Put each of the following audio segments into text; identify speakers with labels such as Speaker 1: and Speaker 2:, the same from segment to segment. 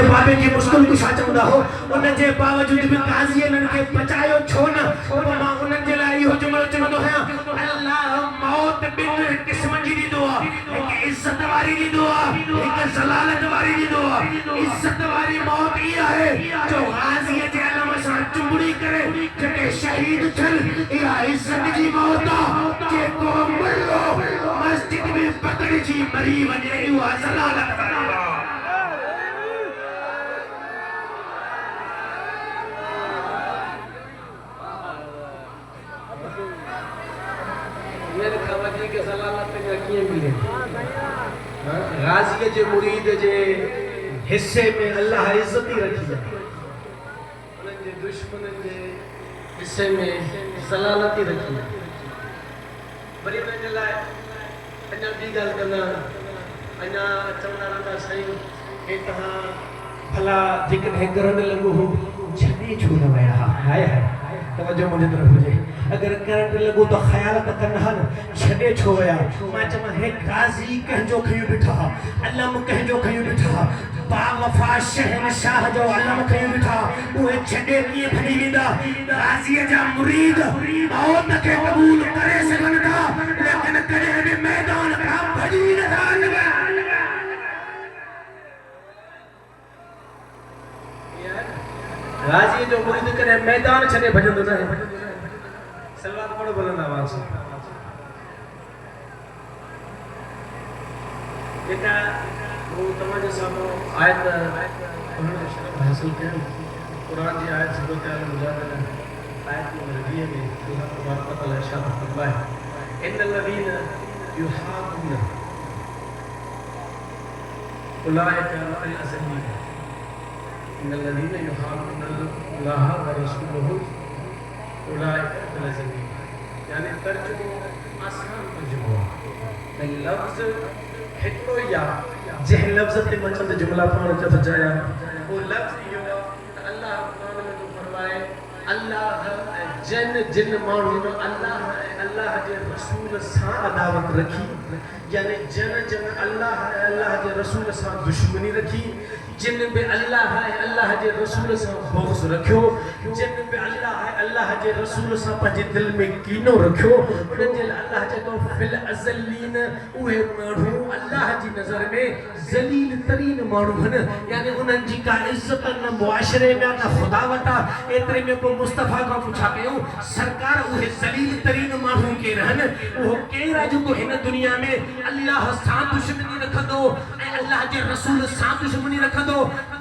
Speaker 1: बाबे जी मुश्किल कुशा चवंदा हो उन जे बावजूद भी काज़ी इन्हनि खे बचायो छो न मां उन्हनि जे लाइ इहो जुमिलो चवंदो आहियां अल्लाह मौत ॿिनि क़िस्मनि जी ॾींदो आहे हिकु इज़त वारी ॾींदो आहे हिकु ज़लालत वारी ॾींदो आहे इज़त वारी मौत इहा आहे जो ग़ाज़ीअ जे अलम सां चुंबड़ी करे जेके शहीद थियनि इहा इज़त जी मौत आहे जेको मुल्लो मस्जिद में पकड़िजी मरी वञे इहा ज़लालत वारी आहे
Speaker 2: गाज़ीअ जे मुरीद जे हिस्से में अल्लाह इज़्ज़त रखी आहे उन्हनि जे दुश्मननि जे हिस्से में ज़लालत रखी आहे वरी उन्हनि जे लाइ अञा ॿी ॻाल्हि कंदा अञा चवंदा रहंदा साईं हे तव्हां भला जेकॾहिं करणु लॻो हो छॾे छो न विया हाय हाय तवजो मुंहिंजी तरफ़ हुजे अगर करंट लॻो त ख़्याल त कनि हा न छॾे छो विया मां चवां हे गाज़ी कंहिंजो खयूं ॾिठा अलम कंहिंजो खयूं ॾिठा बावफ़ा शहनशाह जो अलम खयूं ॾिठा उहे छॾे कीअं भॼी वेंदा गाज़ीअ जा मुरीद मौत खे क़बूल करे सघनि था लेकिन कॾहिं बि मैदान खां भॼी नथा सघनि गाज़ी जो मुरीद कॾहिं मैदान छॾे भॼंदो न आहे सलवार पढ़ो बुलंद आवाज़ से बेटा वो तमाजे सामने आयत उन्होंने शरफ हासिल किया कुरान की आयत से बोलते हैं मुजाहिद आयत नंबर 20 में अल्लाह तबारक व तआला इरशाद फरमाया इन्नल लज़ीना युहादूना उलाइका अल-अज़लीन इन्नल लज़ीना युहादूना अल्लाह व रसूलहु यानी तर्जुमो आसान तर्जुमो है लफ्ज़ हिकिड़ो या जंहिं लफ्ज़ ते मां चंद जुमला पाण चथ चया वो लफ्ज़ इहो अल्लाह क़ुरान में तो फरमाए अल्लाह जन जिन माण्हुनि अल्लाह जे रसूल सां अदावत रखी यानी जन अल्लाह जे रसूल सां दुश्मनी रखी जिन बि अल्लाह जे रसूल सां बुग़्ज़ रखियो जिन बि अल्लाह जे रसूल सां पंहिंजे दिलि में कीनो रखियो उन्हनि जे लाइ अल्लाह चवंदो फिल अज़लीन उहे माण्हू अल्लाह जी नज़र में ज़लील तरीन माण्हू आहिनि यानी उन्हनि जी का इज़त न मुआशरे में न ख़ुदा वटि आहे एतिरे में पोइ मुस्तफ़ा खां पुछा कयूं सरकार उहे ज़लील तरीन माण्हू केरु आहिनि उहो केरु आहे जेको हिन दुनिया में अल्लाह सां दुश्मनी रखंदो ऐं अल्लाह जे रसूल सां दुश्मनी रखंदो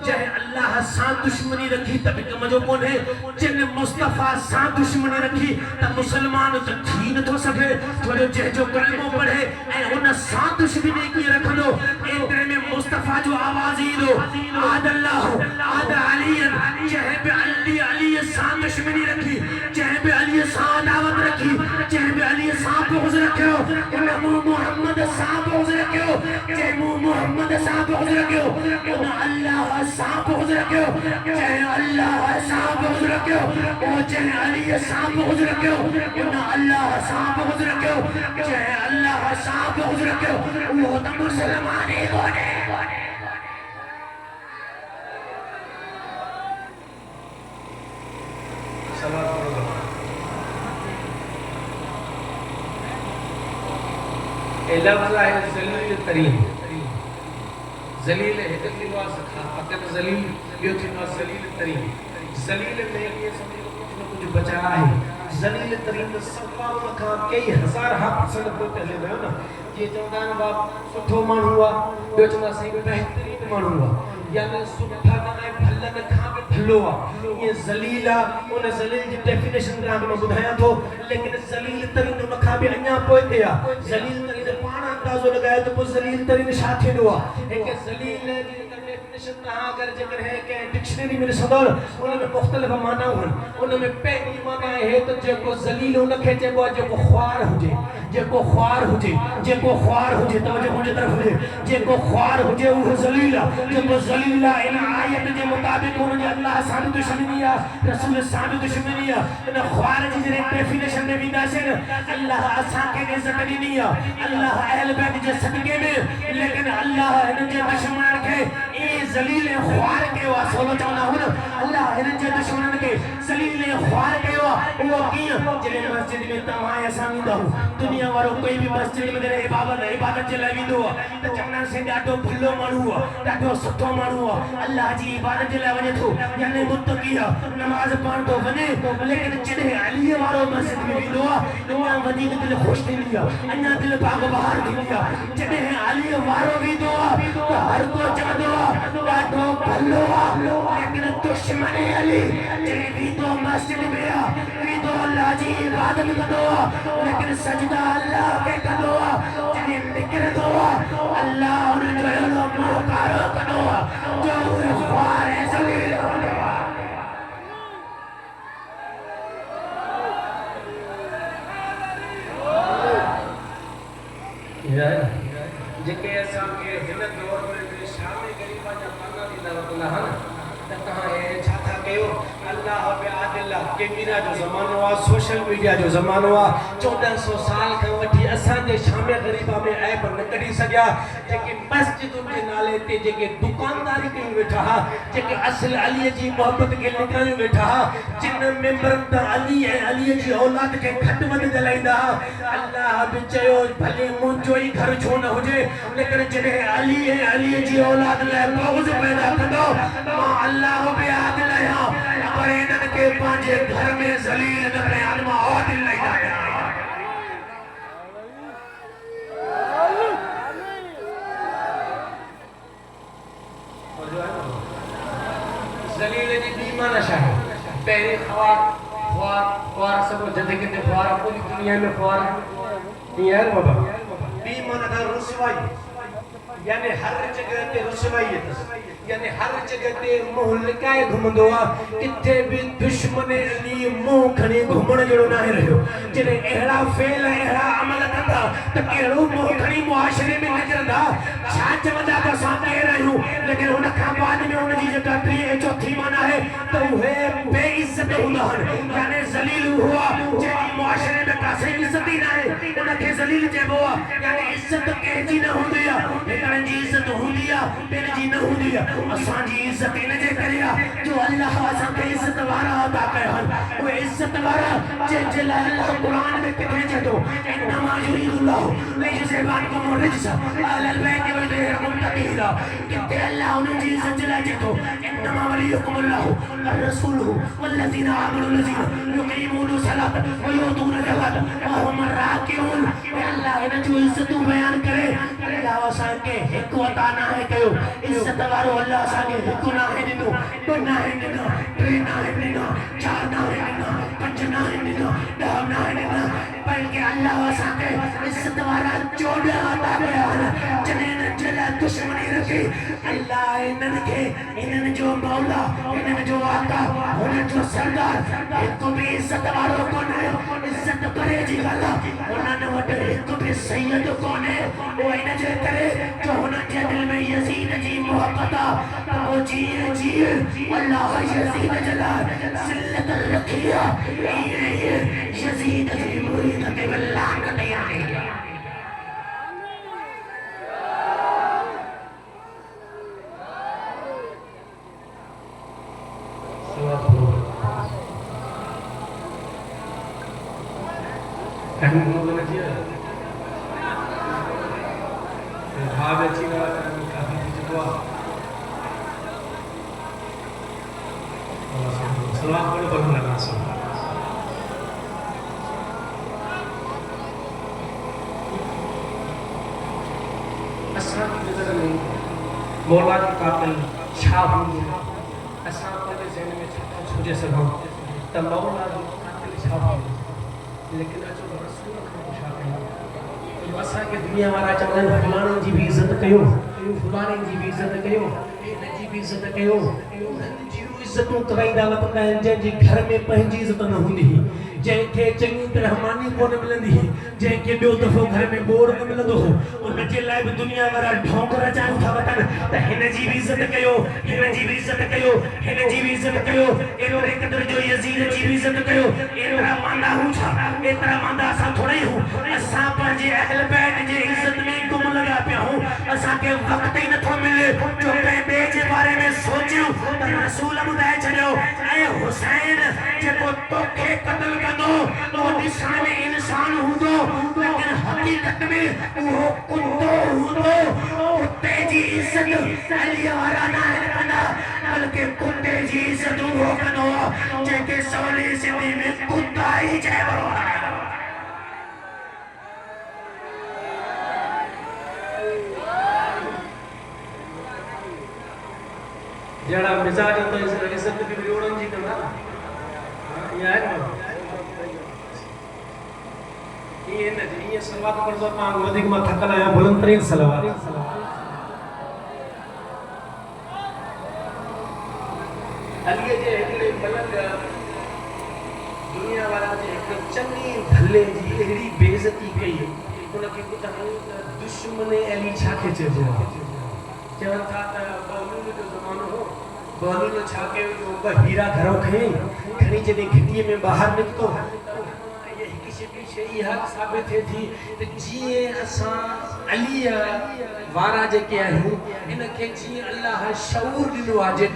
Speaker 2: चाहे अल्लाह सां दुश्मनी रखी त बि कम जो कोन्हे जिन मुस्तफ़ा सां दुश्मनी रखी त मुसलमान त थी नथो सघे छो जो जंहिंजो कलमो पढ़े ऐं उन सां दुश्मनी कीअं रखंदो एतिरे में मुस्तफ़ा जो आवाज़ ईंदो आद अल्लाह आद अलीयन जंहिं बि अली सां दुश्मनी रखी जंहिं बि अली सां अदावत रखी जंहिं बि अली सां बुग़्ज़ रखियो उन मोहम्मद सां बुग़्ज़ रखियो जंहिं मोहम्मद सां बुग़्ज़ रखियो उन अल्लाह सां बुग़्ज़ रखियो जंहिं अल्लाह सां बुग़्ज़ रखियो जंहिं अली सां बुग़्ज़ रखियो उन अल्लाह सां बुग़्ज़ रखियो जंहिं अल्लाह सां बुग़्ज़ रखियो उहो त मुसलमान ई कोन्हे लफ्ज़ है ज़लील तरीन ज़लील हिकु थींदो आहे सख़ाफ़त ज़लील ॿियो थींदो आहे ज़लील तरीन ज़लील में ईअं सम्झो कुझु न कुझु बचाया आहे ज़लील तरीन त सवा उन खां कई हज़ार % पोइ हले वियो न जीअं चवंदा आहिनि बाप सुठो माण्हू आहे ॿियो चवंदा साईं बहितरीन माण्हू आहे यानी सुठा ऐं भलनि खां बि भलो आहे ईअं ज़लील आहे उन ज़लील जी डेफिनेशन तव्हांखे मां ॿुधायां थो लेकिन ज़लील तरीन उन खां बि अञा पोइ ते आहे ज़लील तरीन पाण अंदाज़ो लॻायो त पोइ ज़लील तरीन छा थींदो आहे हिकु ज़लील जी डेफिनेशन तव्हां अगरि जेकॾहिं कंहिं डिक्शनरी में ॾिसंदव उन में मुख़्तलिफ़ मानाऊं आहिनि उन में पहिरीं माना आहे त जेको ज़लील उनखे चइबो आहे जेको ख़्वार हुजे
Speaker 1: जेको ख्वार हुजे तवज्जो मुझे तरफ हुजे जेको ख्वार हुजे वो जलीला जेको जलीला इन आयत जे मुताबिक उन अल्लाह सां दुश्मनी आहे रसूल सां दुश्मनी आहे इन ख्वार जी जे डेफिनेशन में विंदासे अल्लाह असा के इज्जत दी आहे अल्लाह अहल बैत जे सदके में लेकिन अल्लाह इन जे दुश्मन के ए जलील ख्वार के वा सोलो चवना हो अल्लाह इन जे दुश्मन के जलील ख्वार के वा वो किया जे मस्जिद में तमा असा वींदा दुनिया वारो कोई भी मस्जिद में जरे इबादत जे लाइ वींदो त चवना से ॾाढो भलो माण्हू आहे ॾाढो सुठो माण्हू आहे अल्लाह जी इबादत जे लाइ वञे थो यानी मुत्तकी आहे नमाज पढ़ण थो वञे लेकिन जॾहिं अली वारो मस्जिद में वींदो आहे अञा वधीक दिलि ख़ुशि थींदी आहे अञा दिलि बाग बहार थींदी आहे जॾहिं अली वारो वींदो आहे त हर को चवंदो आहे ॾाढो भलो आहे लेकिन दुश्मन अली जॾहिं वींदो मस्जिद में आहे वींदो अल्लाह जी इबादत कंदो आहे लेकिन सजदा अल्लाह के कंदो आहे जॾहिं निकिरंदो आहे अल्लाह उन जो अहिड़ो मोहकारो कंदो आहे जो उहे ख्वार ऐं ज़लील हूंदो आहे
Speaker 2: जेके असांखे हिन दौर में शाम ग़रीबा जा ताना ॾींदा वठंदा आहिनि त तव्हां हे छा था कयो अल्लाह बिआदिल कैमरा जो ज़मानो आहे सोशल मीडिया जो ज़मानो आहे 1400 साल खां वठी असांजे शाम ग़रीबा में ऐब न कढी सघिया जेके मस्जिदुनि जे नाले ते जेके दुकानदारी कयूं वेठा हा जेके असल अलीअ जी मोहबत खे लिकायूं वेठा हा जिन मेंबरनि त अली ऐं अलीअ जी औलाद खे घटि वधि ॻाल्हाईंदा हा अल्लाह बि चयो भले मुंहिंजो ई घर छो न हुजे लेकिन जॾहिं अली ऐं अलीअ जी औलाद लाइ बग़्ज़ पैदा कंदो मां अल्लाह बि आदिल आहियां पर इन्हनि खे पंहिंजे घर में ज़लील न कयां मां आदिल लाईंदा आहियां ज़लील जी बीमाना छा आहे पहिरीं ख्वार सभु जॾहिं किथे ख्वार पूरी दुनिया में ख्वार ईअं आहे बाबा ॿी माना त रुसवाई यानी हर जगह ते रुसवाई अथसि यानी हर जगह ते मुंहुं लिकाए घुमंदो आहे किथे बि दुश्मन अली मुंहुं खणी घुमण जहिड़ो न आहे रहियो जॾहिं अहिड़ा फेल अहिड़ा अमल कंदा त कहिड़ो मुंहुं खणी मुआशरे में निकिरंदा छा चवंदा त असां केरु आहियूं लेकिन हुन खां बाद में हुनजी जेका टीं ऐं चौथी माना आहे त उहे बेइज़्ज़त हूंदा आहिनि यानी ज़लील हुआ जंहिंजी मुआशरे में कासे इज़्ज़त ई न आहे उनखे ज़लील चइबो आहे यानी इज़्ज़त कंहिंजी न हूंदी आहे हिकिड़नि जी इज़्ज़त हूंदी आहे ॿियनि जी न हूंदी आहे असांजी इज़्ज़त इन जे करे आहे जो अल्लाह असांखे इज़्ज़त वारा अदा कया आहिनि उहे इज़्ज़त वारा जंहिंजे लाइ अल्लाह क़ुरान में किथे चए थो इन्नमा युरीदुल्लाहु लियुज़हिबअनकुम रिज्स अहलल बैति वयुतहिरकुम तत्हीरा किथे अल्लाह उन्हनि जी इज़्ज़त जे लाइ चए थो इन्नमा वलियुकुमुल्लाहु अर्रसूलुहु वल्लज़ीना आमनु लज़ीना युक़ीमूना सलात वयुतूना ज़कात वहुम राकिऊन अल्लाह इन जो इज़्ज़तूं बयान करे अल्लाह असांखे हिकु अता नाहे कयो इज़्ज़त वारो अल्लाह असांखे हिकु नाहे ॾिनो ॿ नाहे ॾिना टे नाहे ॾिना चारि नाहे ॾिना पंज नाहे ॾिना 10 नाहे ॾिना बल्कि अल्लाह असांखे इज़्ज़त वारा 14 अता कया आहिनि जॾहिं इन्हनि जे लाइ दुश्मनी रखी अल्लाह इन्हनि खे इन्हनि जो मौला इन्हनि जो आका हुननि जो सरदार हिकु बि इज़्ज़त वारो कोन्हे इज़्ज़त परे जी ॻाल्हि आहे उन्हनि वटि हिकु बि सैयद कोन्हे उहो इन जे करे जो हुननि जे दिलि में यज़ीद जी मोहबत आहे त उहो जीअं अल्लाह यज़ीद जे लाइ ज़िल्लत रखी आहे ईअं यज़ीद जी मुरीद ते बि लानत आहे मौला की कातिल छा हूंदो असां पंहिंजे ज़हन में छा सोचे सघूं त मौला जो कातिल छा हूंदो लेकिन अचो रसूल खां छा कयूं असांखे दुनिया वारा चवंदा आहिनि फलाणे जी बि इज़त कयो फलाणे जी बि इज़त कयो हिन जी बि इज़त कयो हुननि जी इज़तूं कराईंदा वठंदा आहिनि जंहिंजे घर में पंहिंजी इज़त न हूंदी
Speaker 1: जंहिंखे चङी तरह मानी कोन मिलंदी, जंहिंखे ॿियो दफ़ो घर में बोर न मिलंदो, उनजे लाइ बि दुनिया वारा ढोंगरा चालू था वठनि त हिन जी बि इज़त कयो, हिन जी बि इज़त कयो, हिन जी बि इज़त कयो, एतिरे क़दुरु जो यज़ीद जी बि इज़त कयो। एतिरा मांदा हूं छा? एतिरा मांदा असां थोड़ा ई हूं। असां पंहिंजे अहल बैत जे इज़त में गुम लॻा पिया हूं। असांखे वक़्त ई नथो मिले जो कंहिं ॿिए जे बारे में सोचियूं त रसूल ॿुधाए छॾियो ऐं हुसैन जेको तोखे क़त्ल कंदो उहो ॾिसण में इंसान हूंदो, लेकिन हक़ीक़त में उहो कुत्तो हूंदो। कुत्ते जी इज़त अली वारा न कंदा, बल्कि कुत्ते जी इज़त उहो कंदो जंहिंखे सवली सिंधी में कुत्ता ई चइबो आहे।
Speaker 2: जड़ा मिजाज तो इज्जत भी विरोड़न जी कंदा ये आहे न ये न ये सलवात पढ़दो मां वधीक मां थकल आया बुलंद तरीन सलवात अली जे हिकड़े पलंग दुनिया वाला जे हिकड़े चंगी भले जी एड़ी बेइज्जती कई उनके ॿुधायो त दुश्मन अली छा के चइबो चवन था त बहलूल जो ज़मानो हो, बहलूल छा कयो जो ॿ हीरा घरों खई खणी जॾहिं घिटीअ में ॿाहिरि निकितो ये हिकु शइ इहा साबित थिए थी त जीअं असां अली वारा जेके आहियूं इनखे जीअं अल्लाह शऊर ॾिनो आहे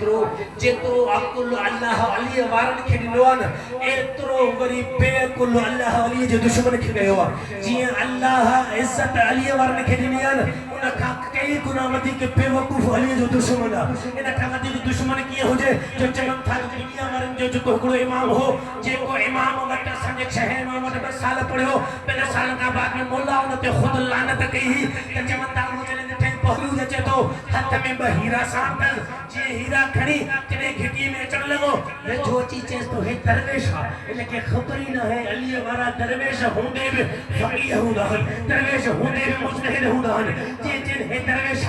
Speaker 2: जेतिरो अकुल अल्लाह अली वारनि खे ॾिनो आहे न एतिरो वरी बेअकुल अल्लाह अली जे दुश्मन खे कयो आहे। जीअं अल्लाह इज़त अली वारनि खे ॾिनी आहे न उनखां कई गुना वधीक बेवकूफ़ अली जो दुश्मन आहे। इनखां वधीक दुश्मन कीअं हुजे जो चवनि था दुनिया वारनि जो जेको हिकिड़ो इमाम हो, जेको इमाम वटि असांजे छह इमाम वटि 2 साल पढ़ियो, 5 साल खां बाद में मोला उन ते ख़ुदि लानत कई हुई त चवनि था मुंहिंजे ॾिठे पहलू अचे थो हथ में 2 हीरा साण अथसि, जीअं हीरा खणी कॾहिं घिटीअ में अचणु लॻो वेझो अची चएसि थो हे दरवेश आहे। हिनखे ख़बर ई न आहे अली वारा दरवेश हूंदे बि फ़क़ीह हूंदा आहिनि, दरवेश हूंदे बि मुजतहिद हूंदा आहिनि। जीअं हे दरवेश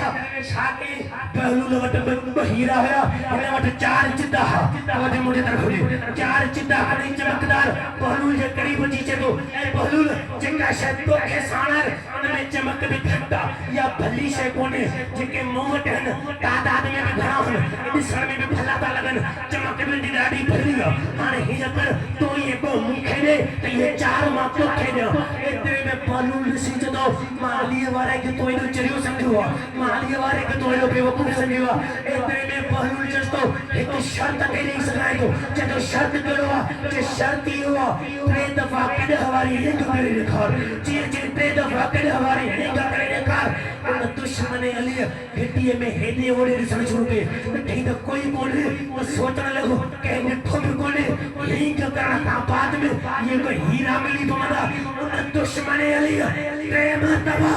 Speaker 2: छा कई पहलू वटि 2 हीरा हुया, हिन वटि 4 चिदा हुआ, तवजो मुंहिंजे तरफ़ हुजे 4 चिदा खणी चमकदार पहलू जे क़रीब अची चए थो ऐं पहलू जेका शइ तोखे साणर उन में चमक बि घटि आहे या भली शइ कोन्हे, जेके मूं वटि आहिनि तादाद में बि घणा आहिनि, ॾिसण में बि भला था लॻनि, चमक बि ॾाढी भली आहे। हाणे हीअं कर तूं इहे 2 मूंखे ॾे त इहे 4 मां तोखे ॾियां। एतिरे में पहलू ॾिसी चवंदो मां अलीअ वारे खे तो एॾो चरियो सम्झो आहे, मां अलीअ वारे खे तो एॾो बेवकूफ़ सम्झो आहे। एतिरे में पहलू चएसि थो हिकु शर्त ते ॾेई सघां थो। चए थो शर्त कहिड़ो आहे? जे शर्त इहो आहे 3 दफ़ा कॾहिं वारी हिक करे ॾेखार, जीअं 3 दफ़ा कॾहिं वारी हिक करे ॾेखार। उन दुश्मन अली घिटीअ में हेॾे होॾे ॾिसणु शुरू कई, ॾिठई त कोई कोन्हे, सोचणु लॻो कंहिं ॾिठो बि कोन्हे। हींग करण खां बाद में इहे 2 हीरा मिली पवंदा। उन दुश्मन अली 3 मरतबा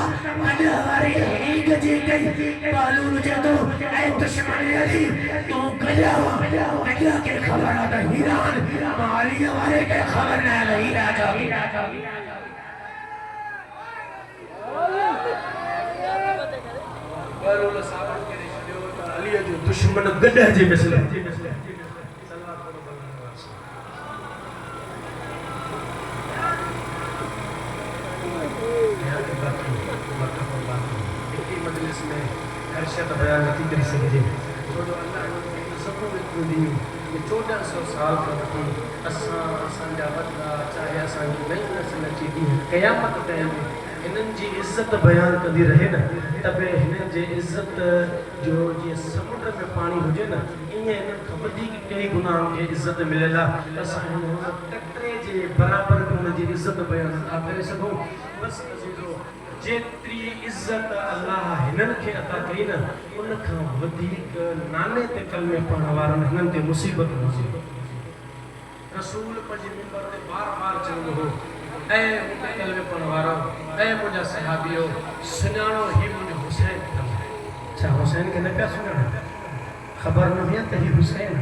Speaker 2: अॼु वारी हींग जी कई। पहलू चए थो ऐं दुश्मन अली तूं गया अॻियां खे ख़बर आहे त हीरा मां अली वारे खे ख़बर न आहे हीरा जा पहलू साबित करे छॾियो त अली जो दुश्मन गॾ जे मिसल मजलिस में हर शत बयान नथी करे सघिजे छो जो अल्लाह सभु ॾींहुं 1400 साल खां वठी असांजा वॾा चाहे असांजी नई नस्ल अची थी क़यामत ताईं हिननि जी इज़त बयानु कंदी रहे न त बि हिननि जे इज़त जो जीअं समुंड में पाणी हुजे न ईअं हिननि खां वधीक कई गुना खे इज़त मिलियल आहे। असां हिन कटरे जे बराबरि बि हुनजी इज़त बयानु नथा करे सघूं। बसि जेतिरी इज़त अल्लाह हिननि खे अता कई न उन खां वधीक नाले ते कलमे पढ़ण वारनि हिननि ते मुसीबत हुजे। रसूल पंहिंजे मिंबर ते बार चवंदो हो ऐं मूंखे कलमे पढ़ण वारो ऐं मुंहिंजा सहाबियो सुञाणो ही मुंहिंजो हुसैन अथव। छा हुसैन खे न पिया सुञाणो? ख़बर न हुई त ही हुसैन,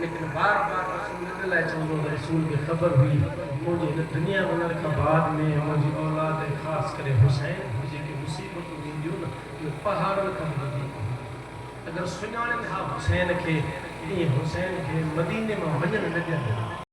Speaker 2: लेकिन बार रसूल इन लाइ चवंदो त रसूल खे ख़बर हुई मुंहिंजे हिन दुनिया वञण खां बाद में मुंहिंजी औलाद ख़ासि करे हुसैन जेके मुसीबतूं ईंदियूं न इहो पहाड़नि खां वधीक अगरि सुञाणनि हा हुसैन खे ईअं हुसैन खे मदीने मां वञणु न ॾियनि।